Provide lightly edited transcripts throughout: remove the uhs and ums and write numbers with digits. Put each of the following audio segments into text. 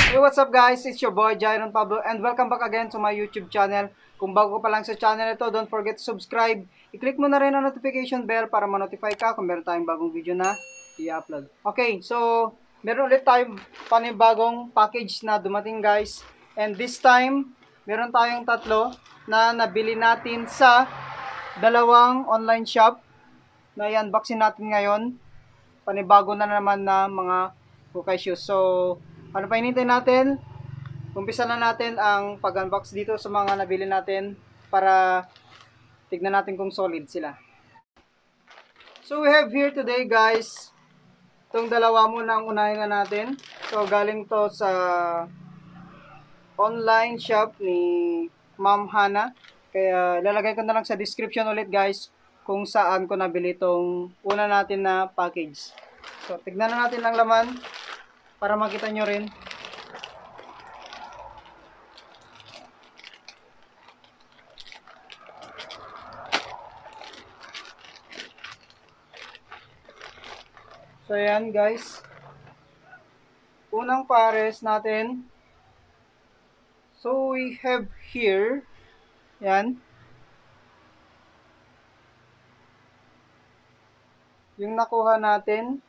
Hey, what's up guys? It's your boy Jairon Pablo and welcome back again to my YouTube channel. Kung bago ka pa lang sa channel ito, don't forget to subscribe. I-click mo na rin ang notification bell para ma-notify ka kung meron tayong bagong video na i-upload. Okay, so meron ulit tayong panibagong package na dumating guys. And this time, meron tayong tatlo na nabili natin sa dalawang online shop na i-unboxing natin ngayon. Panibago na naman na mga Hukay shoes. So, ano pa hinintay natin? Umpisa na natin ang pag-unbox dito sa mga nabili natin para tignan natin kung solid sila. So we have here today guys, itong dalawa muna ang unahin na natin. So galing to sa online shop ni Ma'am Hana. Kaya lalagay ko na lang sa description ulit guys kung saan ko nabili itong una natin na package. So tignan na natin ang laman para makita nyo rin. So ayan guys, unang pares natin. So we have here, yan, yung nakuha natin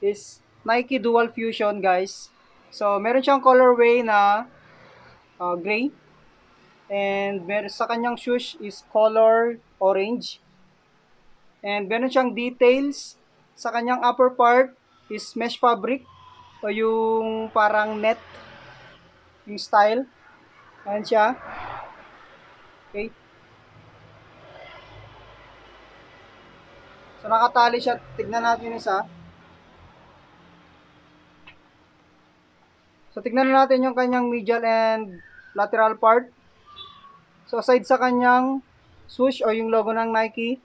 is Nike Dual Fusion guys. So meron siyang colorway na gray, and sa kanyang shoes is color orange, and meron siyang details sa kanyang upper part is mesh fabric o yung parang net yung style. Ayan siya. Okay. So nakatali siya. Tignan natin isa. So tignan natin yung kanyang medial and lateral part. So aside sa kanyang swoosh o yung logo ng Nike,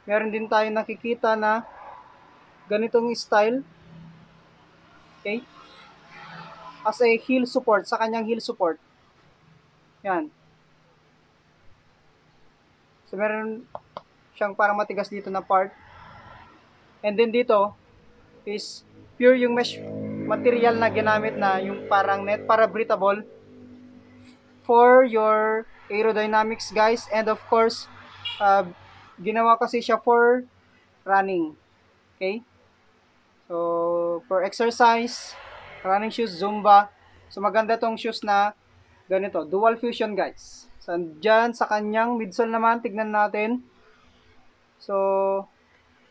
meron din tayo nakikita na ganitong style. Okay. As a heel support, sa kanyang heel support. Yan. So meron siyang parang matigas dito na part. And then dito is pure yung mesh material na ginamit na yung parang net para breathable for your aerodynamics guys. And of course, ginawa kasi siya for running. Okay? So, for exercise, running shoes, Zumba. So, maganda tong shoes na ganito. Dual Fusion, guys. So, dyan sa kanyang midsole naman, tignan natin. So,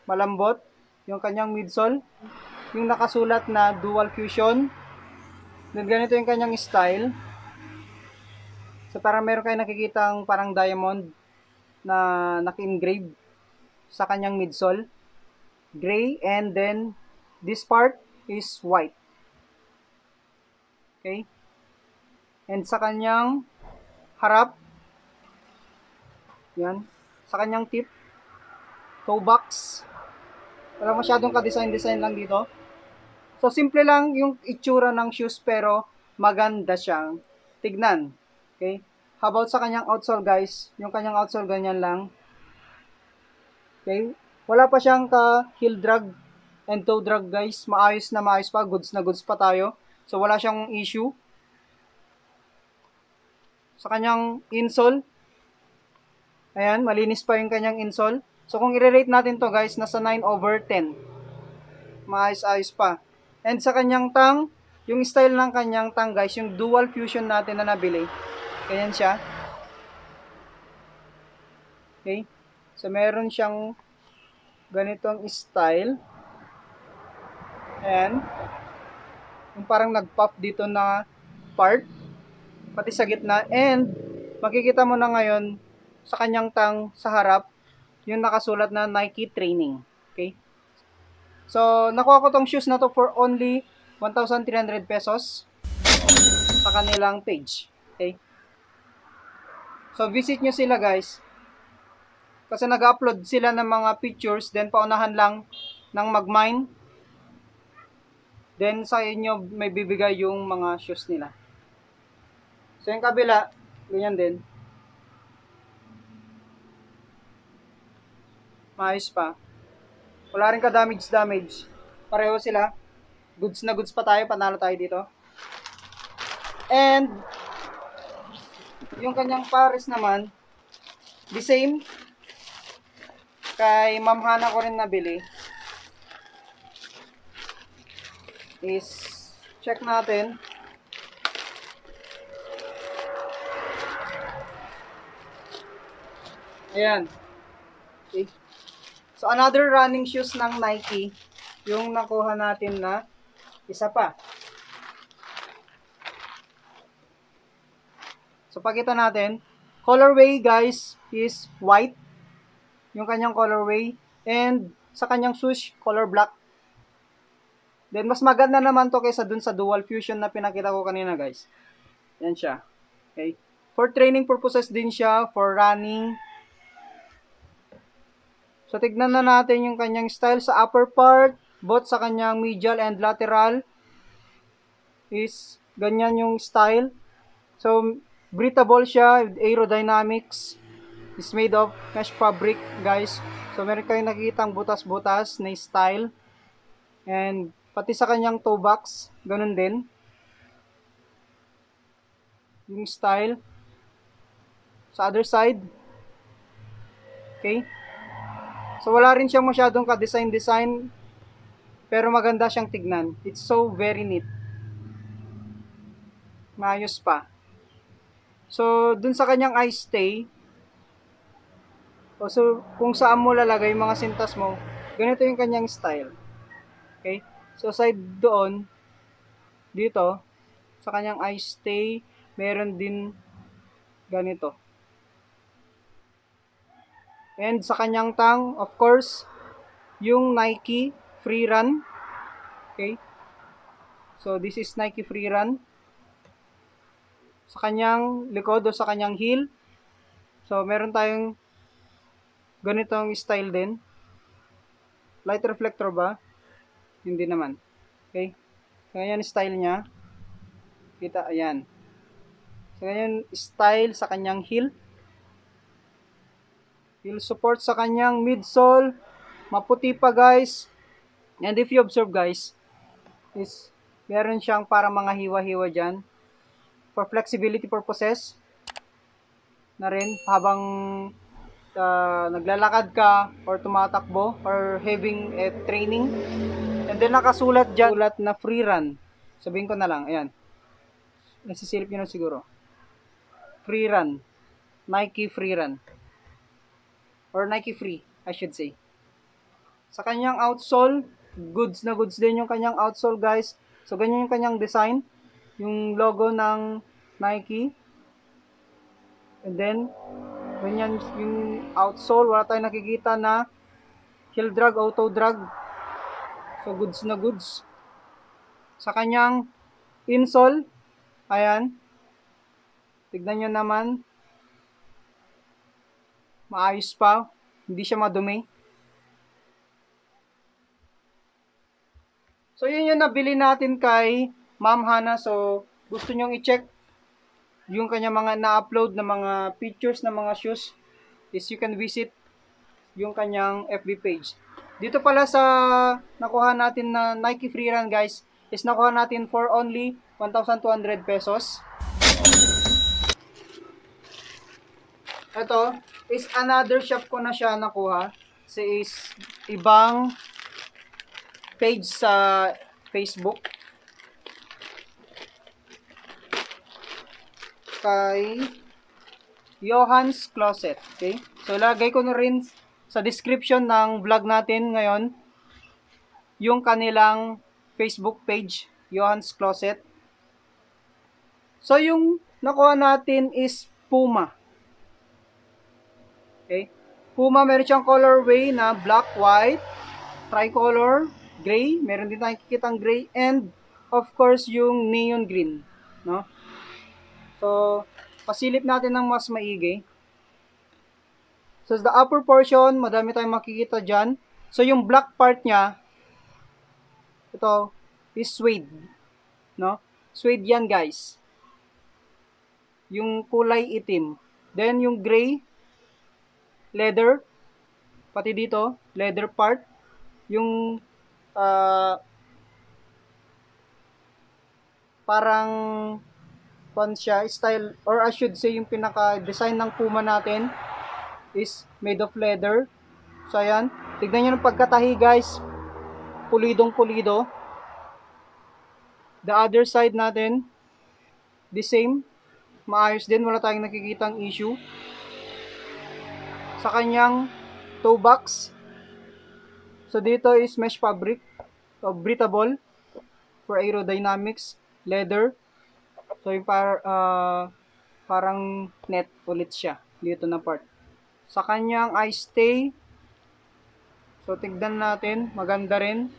malambot yung kanyang midsole. Yung nakasulat na Dual Fusion. Then, ganito yung kanyang style. So, parang meron kayo nakikitang parang diamond na naka-engrave sa kanyang midsole. Gray, and then this part is white. Okay? And sa kanyang harap, yan, sa kanyang tip, toe box, wala masyadong ka-design lang dito. So, simple lang yung itsura ng shoes pero maganda siyang tignan. Okay? How about sa kanyang outsole guys? Yung kanyang outsole ganyan lang. Okay? Wala pa siyang ka-heel drag and toe drag guys. Maayos pa. Goods na goods pa tayo. So, wala siyang issue. Sa kanyang insole, ayan, malinis pa yung kanyang insole. So, kung i-rate natin to guys, nasa 9/10. Maayos pa. And sa kanyang tang, yung style ng kanyang tang guys, yung Dual Fusion natin na nabili, ganyan siya. Okay? So, meron siyang ganitong style. Ayan. Yung parang nag-pop dito na part. Pati sa gitna. And, makikita mo na ngayon sa kanyang tang sa harap, yung nakasulat na Nike Training. Okay? So, nakuha ko tong shoes na to for only 1,300 pesos sa kanilang page. Okay? So, visit nyo sila guys. Kasi nag-upload sila ng mga pictures, then paunahan lang ng mag-mine. Then sa inyo may bibigay yung mga shoes nila. So yung kabila, ganyan din. Maayos pa. Wala rin ka damage. Pareho sila. Goods na goods pa tayo, panalo tayo dito. And yung kanyang pares naman, the same. Kay Ma'am Hana ko rin nabili. Is check natin. Ayan. Okay. So another running shoes ng Nike, yung nakuha natin na isa pa. So pakita natin, colorway guys is white, yung kanyang colorway, and sa kanyang swoosh, color black. Then mas maganda naman to kaysa dun sa dual fusion na pinakita ko kanina guys. Yan siya. Okay. For training purposes din siya, for running. So, tignan na natin yung kanyang style sa upper part, both sa kanyang medial and lateral, is ganyan yung style. So, breathable siya, aerodynamics, is made of mesh fabric, guys. So, meron kayong nakikitang butas-butas na style. And, pati sa kanyang toe box, ganun din. Yung style. Sa other side. Okay. So, wala rin siyang masyadong ka-design. Pero maganda siyang tignan. It's so very neat. Maayos pa. So, dun sa kanyang eye stay, so, kung saan mo lalagay yung mga sintas mo, ganito yung kanyang style. Okay? So, side doon, dito, sa kanyang eye stay, meron din ganito. And sa kanyang tang, of course, yung Nike Free Run. Okay? So, this is Nike Free Run. Sa kanyang likod o sa kanyang heel. So, meron tayong ganitong style din. Light reflector ba? Hindi naman. Okay? So, ganyan style niya. Kita, ayan. So, ganyan style sa kanyang heel. Heel support sa kanyang midsole. Maputi pa guys. And if you observe guys, is meron siyang para mga hiwa-hiwa dyan. For flexibility purposes. Na rin habang naglalakad ka or tumatakbo or having a training. And then nakasulat dyan, sulat na free run. Sabihin ko na lang, ayan. Nasisilip nyo na siguro. Free run. Nike Free Run. Or Nike Free, I should say. Sa kanyang outsole, goods na goods din yung kanyang outsole guys. So ganyan yung kanyang design. Yung logo ng Nike. And then, ganyan yung outsole. Wala tayong nakikita na heel drag, auto drag. So goods na goods. Sa kanyang insole, ayan. Tignan nyo naman. Maayos pa. Hindi siya madumi. So, yun yung nabili natin kay Ma'am Hana. So, gusto nyong i-check yung kanya mga na-upload na mga pictures na mga shoes is you can visit yung kanyang FB page. Dito pala sa nakuha natin na Nike Free Run guys, is nakuha natin for only 1,200 pesos. Ito is another shop ko na siya nakuha. So is ibang page sa Facebook. Kay Johan's Closet. Okay? So lagay ko na rin sa description ng vlog natin ngayon yung kanilang Facebook page, Johan's Closet. So yung nakuha natin is Puma. Okay? Puma, meron siyang colorway na black, white, tricolor, gray. Meron din tayong kikitang gray. And, of course, yung neon green. No? So, pasilip natin ng mas maigi. So, the upper portion, madami tayong makikita dyan. So, yung black part niya, ito, is suede. No? Suede yan, guys. Yung kulay itim. Then, yung gray, leather, pati dito, leather part, yung parang siya, style, or I should say yung pinaka-design ng Puma natin is made of leather. So ayan, tignan nyo ng pagkatahi guys, pulidong pulido. The other side natin, the same, maayos din, wala tayong nakikitang issue. Sa kanyang toe box, so dito is mesh fabric, breathable for aerodynamics, leather. So yung parang net ulit siya dito na part. Sa kanyang eye stay, so tignan natin, maganda rin.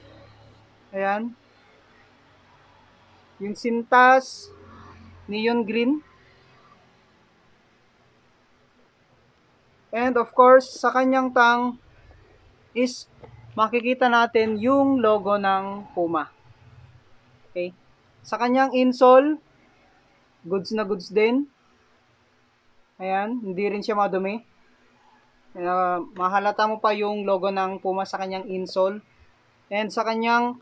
Ayan. Yung sintas, neon green. And of course, sa kanyang tang is makikita natin yung logo ng Puma. Okay. Sa kanyang insole, goods na goods din. Ayan, hindi rin siya madumi. Mahalata mo pa yung logo ng Puma sa kanyang insole. And sa kanyang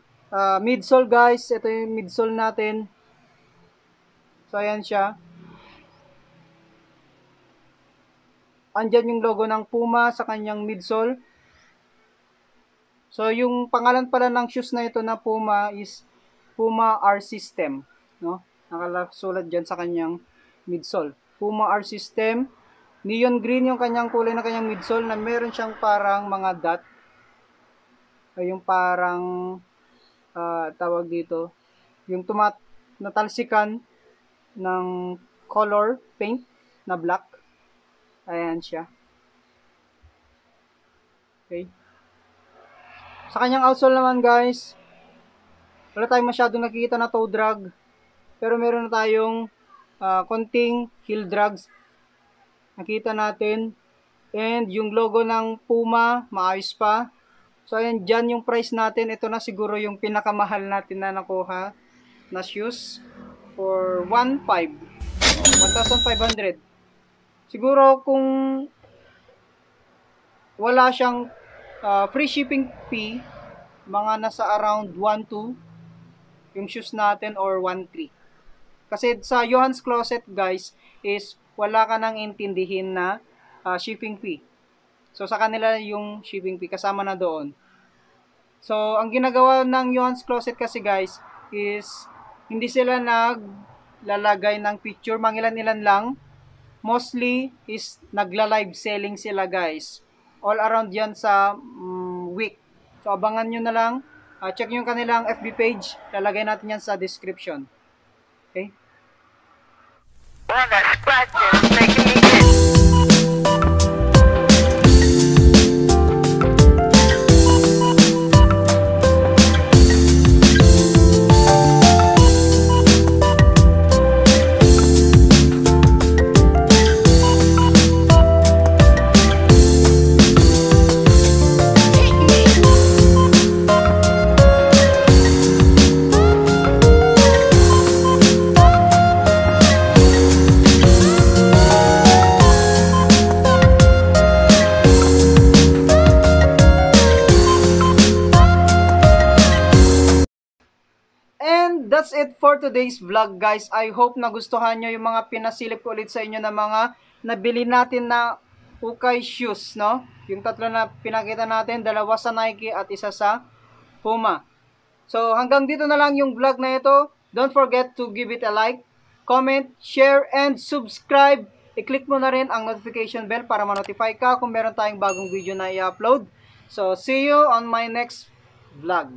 midsole guys, ito yung midsole natin. So ayan siya. Andyan yung logo ng Puma sa kanyang midsole. So yung pangalan pala ng shoes na ito na Puma is Puma R System, no? Nakasulat diyan sa kanyang midsole. Puma R System. Neon green yung kanyang kulay na kanyang midsole na meron siyang parang mga dot. Yung parang tawag dito, yung natalsikan ng color paint na black. Ayan siya. Okay. Sa kanyang outsole naman guys, wala tayong masyadong nakikita na toe drag, pero meron na tayong konting heel drags nakita natin. And yung logo ng Puma, maayos pa. So ayan, dyan yung price natin. Ito na siguro yung pinakamahal natin na nakuha na shoes for 1,500. Siguro kung wala siyang free shipping fee, mga nasa around 1,200 yung shoes natin or 1,300. Kasi sa Johannes Closet guys is wala ka nang intindihin na shipping fee. So sa kanila yung shipping fee kasama na doon. So ang ginagawa ng Johannes Closet kasi guys is hindi sila naglalagay ng picture, mangilan-ilan lang. Mostly is nagla-live selling sila guys. All around yan sa week. So abangan nyo na lang. Check nyo yung kanilang FB page. Lalagay natin yan sa description. Okay? And that's it for today's vlog guys. I hope nagustuhan nyo yung mga pinasilip ko ulit sa inyo na mga nabili natin na ukay shoes, no? Yung tatlo na pinakita natin, dalawa sa Nike at isa sa Puma. So hanggang dito na lang yung vlog na ito. Don't forget to give it a like, comment, share, and subscribe. I-click mo na rin ang notification bell para ma-notify ka kung meron tayong bagong video na i-upload. So see you on my next vlog.